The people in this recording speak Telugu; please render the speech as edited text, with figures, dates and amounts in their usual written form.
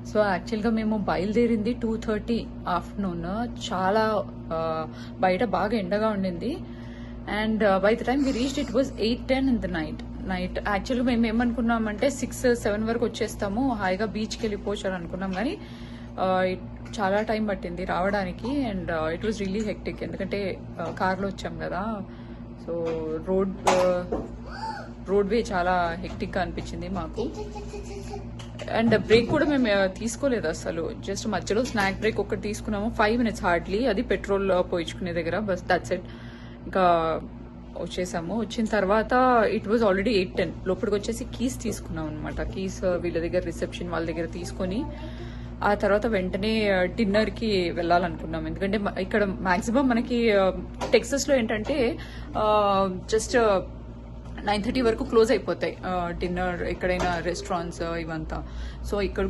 సో యాక్చువల్గా మేము బయలుదేరింది 2:30 ఆఫ్టర్నూన్. చాలా బయట బాగా ఎండగా ఉండింది. And by the time we reached it was 8:10 in the night. యాక్చువల్గా మేము ఏమనుకున్నామంటే 6-7 వరకు వచ్చేస్తాము, హాయిగా బీచ్కి వెళ్ళిపోవచ్చు అనుకున్నాం. కానీ చాలా టైం పట్టింది రావడానికి. And it was really hectic, ఎందుకంటే కార్లో వచ్చాం కదా. సో రోడ్వే చాలా హెక్టిక్గా అనిపించింది మాకు. అండ్ బ్రేక్ కూడా మేము తీసుకోలేదు అసలు. జస్ట్ మధ్యలో స్నాక్ బ్రేక్ ఒకటి తీసుకున్నాము, 5 minutes హార్డ్లీ, అది పెట్రోల్ పోయించుకునే దగ్గర. Bus that's it. ఇంకా వచ్చేసాము. వచ్చిన తర్వాత ఇట్ వాజ్ ఆల్రెడీ 8:10. లోపలికి వచ్చేసి కీస్ తీసుకున్నాం అనమాట. కీస్ వీళ్ళ దగ్గర, రిసెప్షన్ వాళ్ళ దగ్గర తీసుకొని ఆ తర్వాత వెంటనే డిన్నర్కి వెళ్ళాలనుకున్నాం. ఎందుకంటే ఇక్కడ మాక్సిమం మనకి టెక్సస్లో ఏంటంటే జస్ట్ 9:30 వరకు క్లోజ్ అయిపోతాయి డిన్నర్, ఎక్కడైనా రెస్టారెంట్స్ ఇవంతా. సో ఇక్కడ